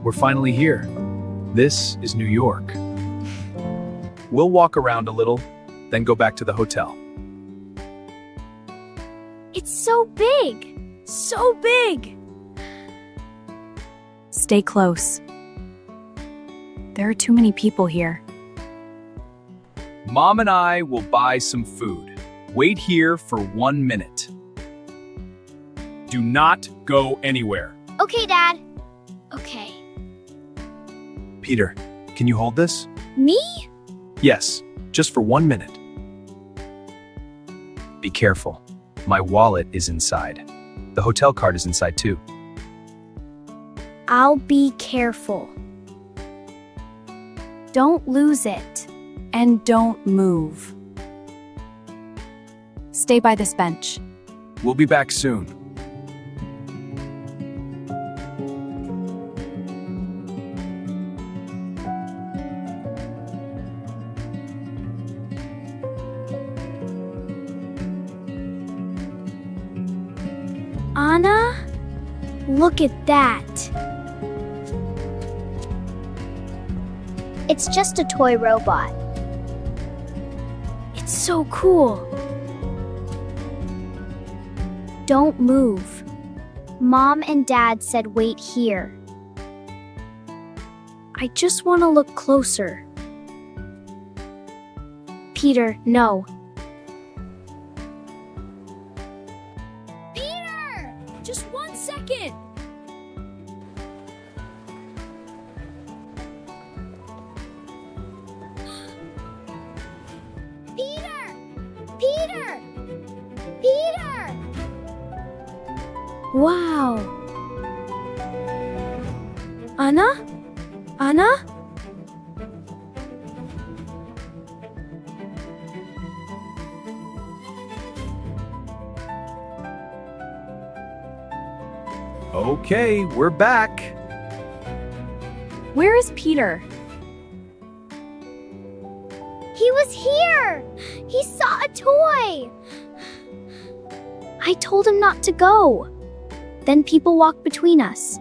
we're finally here. This is New York. We'll walk around a little, then go back to the hotel. It's so big! So big! Stay close. There are too many people here. Mom and I will buy some food. Wait here for 1 minute. Do not go anywhere. Okay, Dad. Okay. Peter, can you hold this? Me? Yes, just for 1 minute. Be careful. My wallet is inside. The hotel card is inside too. I'll be careful. Don't lose it. And don't move. Stay by this bench. We'll be back soon. Anna? Look at that. It's just a toy robot. It's so cool. Don't move. Mom and Dad said wait here. I just want to look closer. Peter, no. Peter! Just 1 second. Peter! Peter! Peter! Wow. Anna? Anna? Okay, we're back. Where is Peter? He was here! He saw a toy! I told him not to go. Then people walked between us.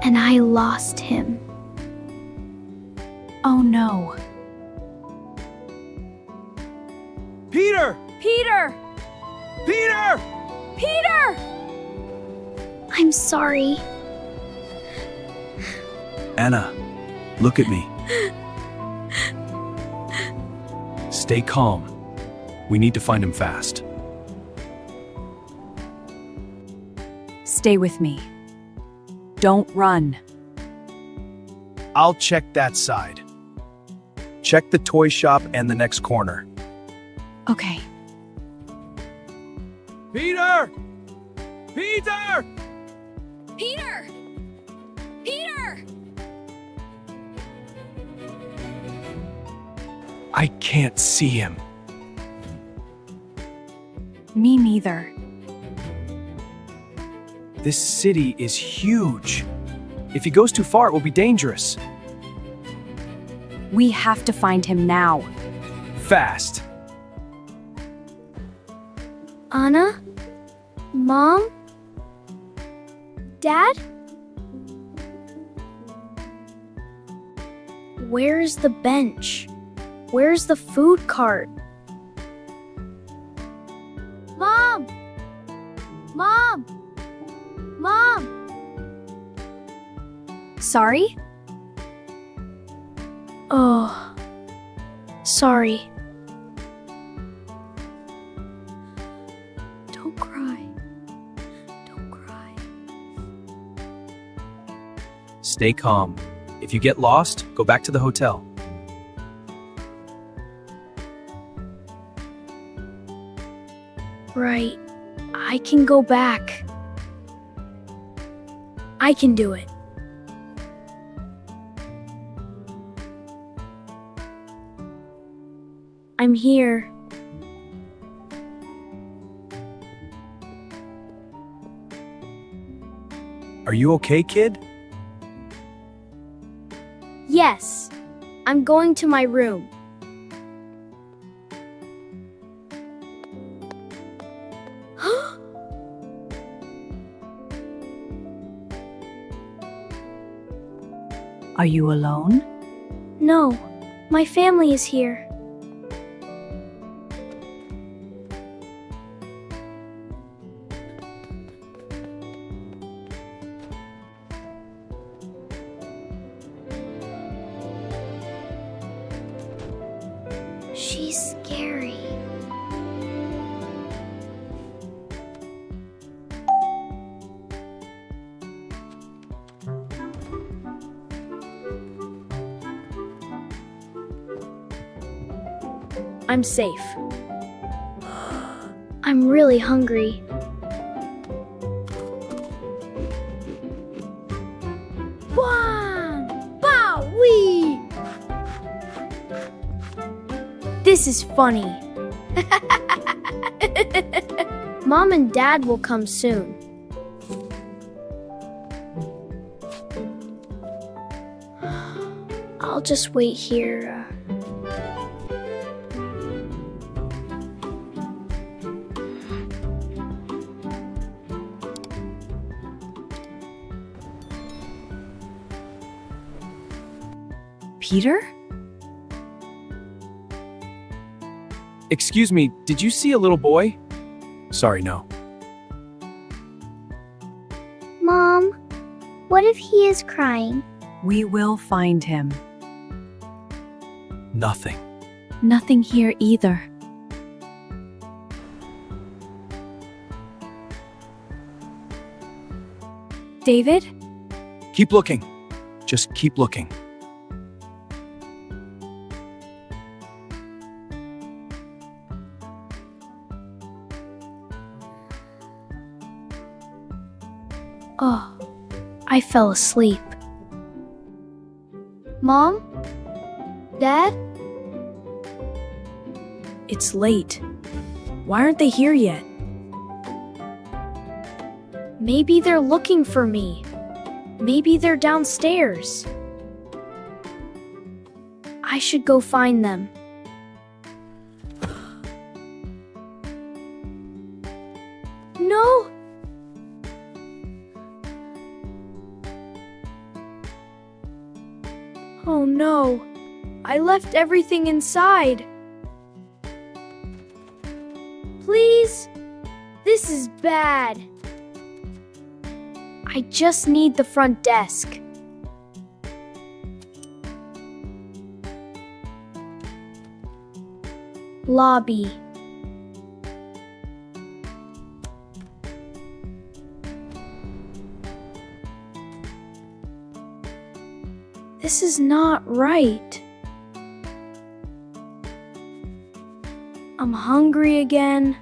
And I lost him. Oh no. Peter! Peter! Peter! Peter! I'm sorry. Anna, look at me. Stay calm. We need to find him fast. Stay with me. Don't run. I'll check that side. Check the toy shop and the next corner. Okay. Peter! Peter! Peter! Peter! I can't see him. Me neither. This city is huge. If he goes too far, it will be dangerous. We have to find him now. Fast. Anna? Mom? Dad? Where's the bench? Where's the food cart? Mom! Mom! Mom! Sorry? Oh, sorry. Don't cry. Don't cry. Stay calm. If you get lost, go back to the hotel. Right. I can go back. I can do it. I'm here. Are you okay, kid? Yes. I'm going to my room. Are you alone? No, my family is here. She's scary. I'm safe. I'm really hungry. Bang! Bow! Wee! This is funny. Mom and Dad will come soon. I'll just wait here. Peter? Excuse me, did you see a little boy? Sorry, no. Mom, what if he is crying? We will find him. Nothing. Nothing here either. David? Keep looking. Just keep looking. Oh, I fell asleep. Mom? Dad? It's late. Why aren't they here yet? Maybe they're looking for me. Maybe they're downstairs. I should go find them. No! Oh no! I left everything inside. Please? This is bad. I just need the front desk. Lobby. This is not right. I'm hungry again.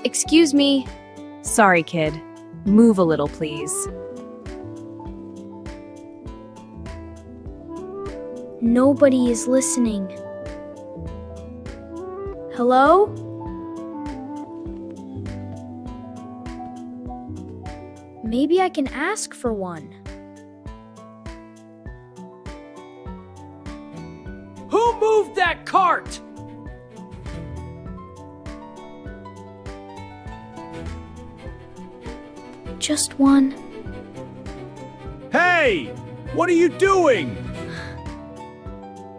Excuse me. Sorry, kid. Move a little, please. Nobody is listening. Hello? Maybe I can ask for one. Who moved that cart? Just one. Hey! What are you doing?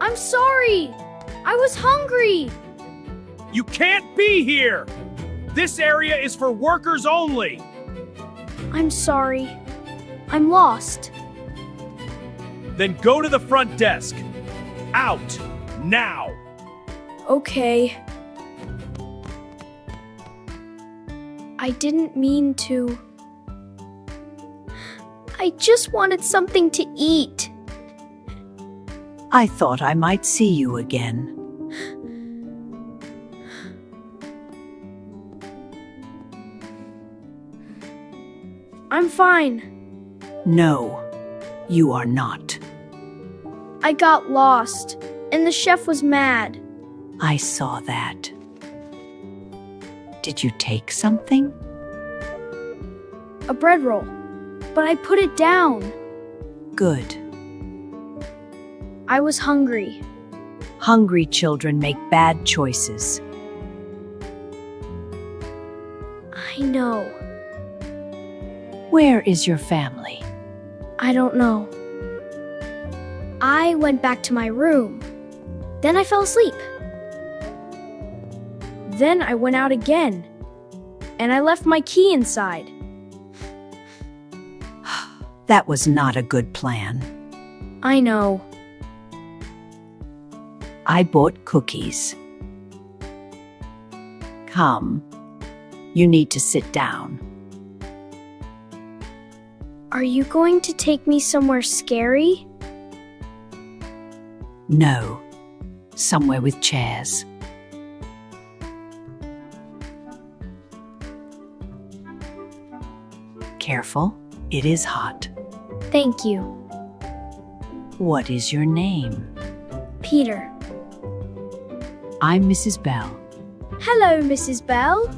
I'm sorry! I was hungry! You can't be here! This area is for workers only! I'm sorry. I'm lost. Then go to the front desk. Out! Now! Okay. I didn't mean to. I just wanted something to eat. I thought I might see you again. I'm fine. No, you are not. I got lost, and the chef was mad. I saw that. Did you take something? A bread roll, but I put it down. Good. I was hungry. Hungry children make bad choices. I know. Where is your family? I don't know. I went back to my room. Then I fell asleep. Then I went out again. And I left my key inside. That was not a good plan. I know. I bought cookies. Come. You need to sit down. Are you going to take me somewhere scary? No. Somewhere with chairs. Careful, it is hot. Thank you. What is your name? Peter. I'm Mrs. Bell. Hello, Mrs. Bell.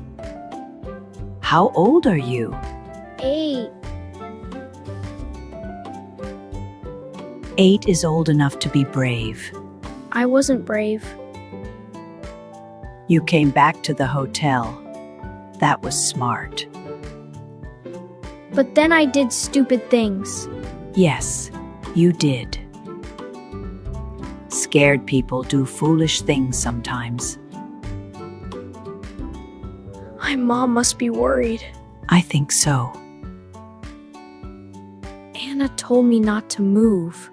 How old are you? 8. 8 is old enough to be brave. I wasn't brave. You came back to the hotel. That was smart. But then I did stupid things. Yes, you did. Scared people do foolish things sometimes. My mom must be worried. I think so. Anna told me not to move.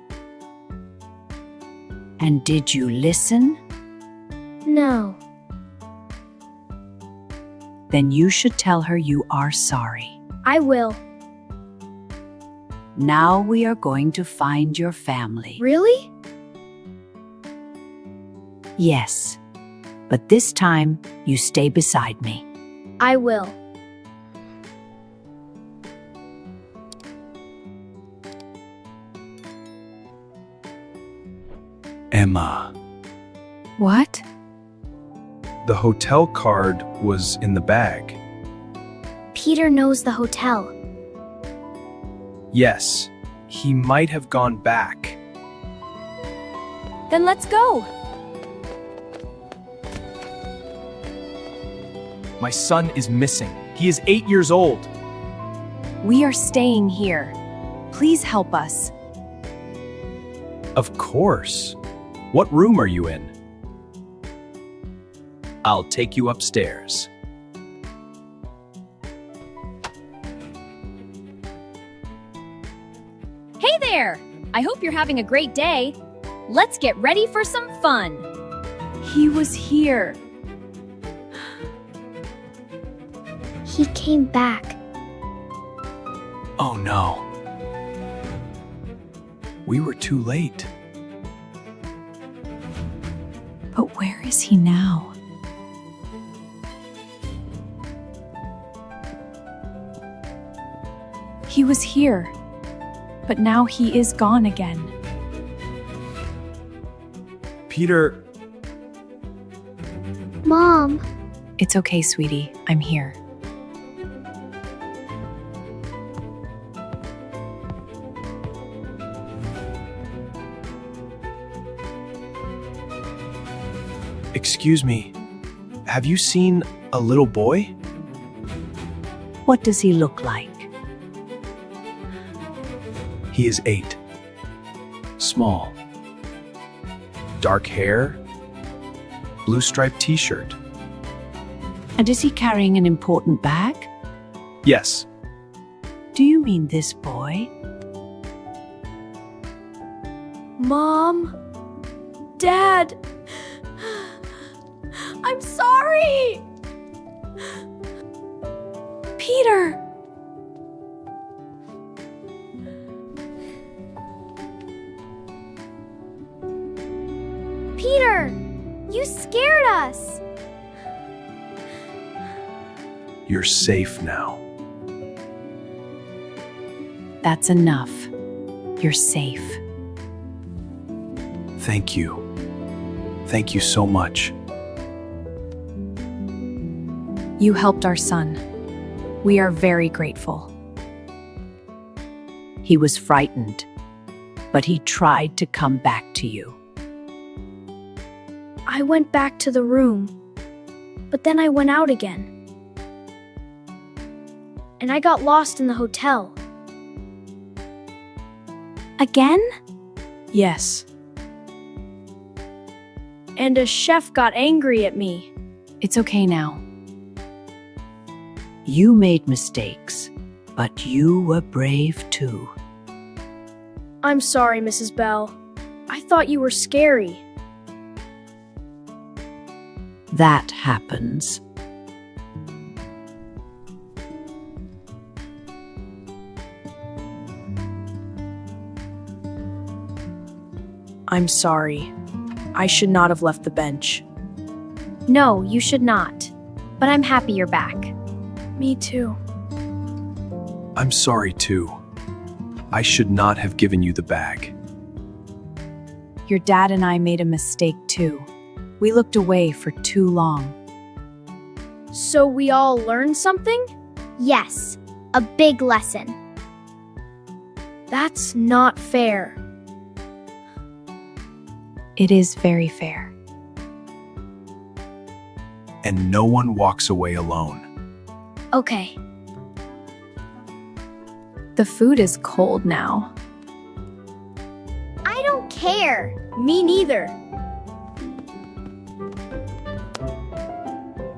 And did you listen? No. Then you should tell her you are sorry. I will. Now we are going to find your family. Really? Yes. But this time, you stay beside me. I will. Emma. What? The hotel card was in the bag. Peter knows the hotel. Yes, he might have gone back. Then let's go. My son is missing. He is 8 years old. We are staying here. Please help us. Of course. What room are you in? I'll take you upstairs. Hey there! I hope you're having a great day. Let's get ready for some fun. He was here. He came back. Oh no. We were too late. But where is he now? He was here, but now he is gone again. Peter, Mom, It's okay, sweetie. I'm here. excuse me. Have you seen a little boy? What does he look like? He is 8. Small. Dark hair. Blue striped t-shirt. And is he carrying an important bag? Yes. Do you mean this boy? Mom? Dad? I'm sorry! Peter! Peter, you scared us. You're safe now. That's enough. You're safe. Thank you. Thank you so much. You helped our son. We are very grateful. He was frightened, but he tried to come back to you. I went back to the room, but then I went out again. and I got lost in the hotel. Again? Yes. And a chef got angry at me. It's okay now. You made mistakes, but you were brave too. I'm sorry, Mrs. Bell. I thought you were scary. That happens. I'm sorry. I should not have left the bench. No, you should not. But I'm happy you're back. Me too. I'm sorry too. I should not have given you the bag. Your dad and I made a mistake too. We looked away for too long. So we all learned something? Yes, a big lesson. That's not fair. It is very fair. And no one walks away alone. Okay. The food is cold now. I don't care. Me neither.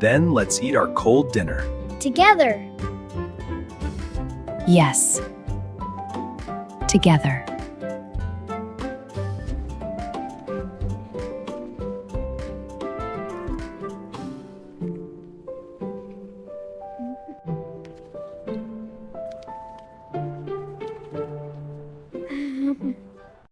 Then let's eat our cold dinner. Together. Yes. Together.